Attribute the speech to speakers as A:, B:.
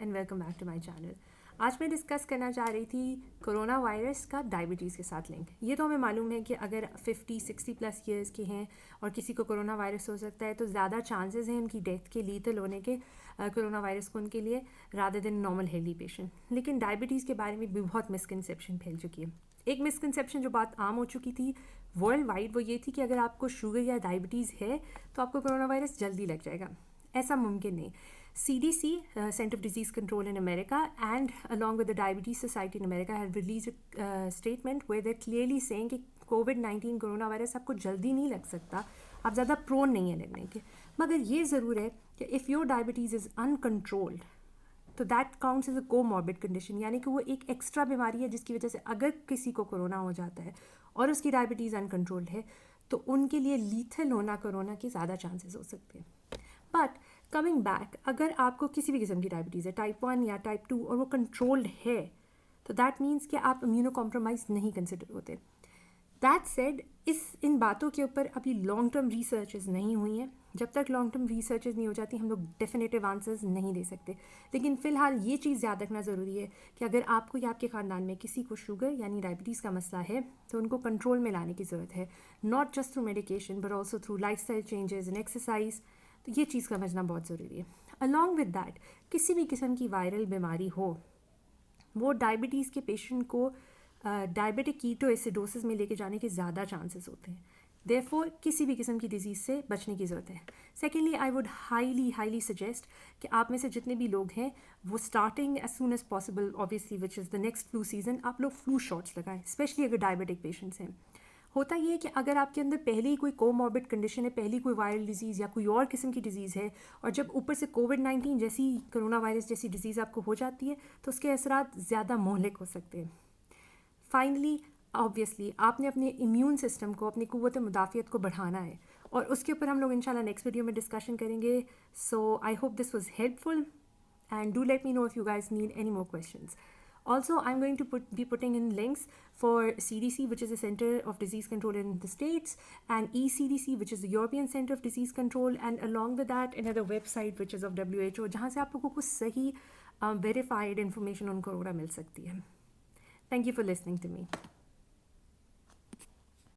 A: And welcome back to my channel. आज मैं discuss करना चाह रही थी कोरोना वायरस का डायबिटीज़ के साथ लिंक। ये तो हमें मालूम है कि अगर 50-60 प्लस ईयर्स के हैं और किसी को कोरोना वायरस हो सकता है तो ज़्यादा चांसेस हैं उनकी डेथ के लीथल होने के कोरोना वायरस को उनके लिए rather than normal healthy patient. लेकिन डायबिटीज़ के बारे में भी बहुत मिसकनसेप्शन फैल चुकी है। एक मिसकनसेप्शन जो बात आम हो चुकी थी वर्ल्ड वाइड वो ये थी कि अगर आपको शुगर या डायबिटीज़ है तो आपको कोरोना वायरस जल्दी लग जाएगा। ऐसा मुमकिन नहीं। CDC, Center of Disease Control in America, and along with the Diabetes Society in America, have released a statement where they're clearly saying कि COVID-19 कोरोना वायरस आपको जल्दी नहीं लग सकता, आप ज़्यादा प्रोन नहीं है लगने के। मगर ये ज़रूर है कि if your diabetes is uncontrolled तो that counts as a comorbid condition, यानी कि वो एक एक्स्ट्रा बीमारी है जिसकी वजह से अगर किसी को कोरोना हो जाता है और उसकी डायबिटीज़ अनकंट्रोल्ड है तो उनके लिए लीथल होना कोरोना के ज़्यादा चांसेस हो सकते हैं। बट कमिंग बैक, अगर आपको किसी भी किस्म की डायबिटीज़ है, टाइप 1 या टाइप 2, और वो कंट्रोल्ड है तो दैट मीन्स कि आप इम्यूनो कॉम्प्रोमाइज नहीं कंसिडर होते। दैट सेड, इन बातों के ऊपर अभी लॉन्ग टर्म रिसर्चेज नहीं हुई हैं। जब तक लॉन्ग टर्म रिसर्चेज नहीं हो जाती हम लोग डेफिनेटिव आंसर्स नहीं दे सकते। लेकिन फ़िलहाल ये चीज़ याद रखना ज़रूरी है कि अगर आपको या आपके ख़ानदान में किसी को शुगर यानी डायबिटीज़ का मसला है तो उनको कंट्रोल में लाने की ज़रूरत है, not just through medication but also through life style changes and exercise. तो ये चीज़ समझना बहुत ज़रूरी है। अलॉन्ग विद दैट, किसी भी किस्म की वायरल बीमारी हो वो डायबिटीज़ के पेशेंट को डायबिटिक कीटोएसिडोसिस में लेके जाने के ज़्यादा चांसेस होते हैं। देयरफॉर किसी भी किस्म की डिजीज़ से बचने की ज़रूरत है। Secondly, I would highly suggest कि आप में से जितने भी लोग हैं वो starting as soon as possible, obviously which is the next flu season, आप लोग फ्लू शॉट्स लगाएं, स्पेशली अगर डायबिटिक पेशेंट्स हैं। होता ये है कि अगर आपके अंदर पहले ही कोई कोमॉर्बिड कंडीशन है, पहली कोई वायरल डिजीज़ या कोई और किस्म की डिजीज़ है और जब ऊपर से कोविड-19 जैसी कोरोना वायरस जैसी डिजीज़ आपको हो जाती है तो उसके असरात ज़्यादा मोहलिक हो सकते हैं। फाइनली, ऑब्वियसली आपने अपने इम्यून सिस्टम को, अपनी क़ुव्वत मुदाफ़ियत को बढ़ाना है और उसके ऊपर हम लोग इंशाल्लाह नेक्स्ट वीडियो में डिस्कशन करेंगे। So I hope this was helpful and do let me know if you guys need any more questions. Also, I'm going to be putting in links for CDC, which is the Center of Disease Control in the States, and ECDC, which is the European Center of Disease Control, and along with that another website which is of WHO, जहाँ से आप लोगों को सही verified information on corona मिल सकती है. Thank you for listening to me.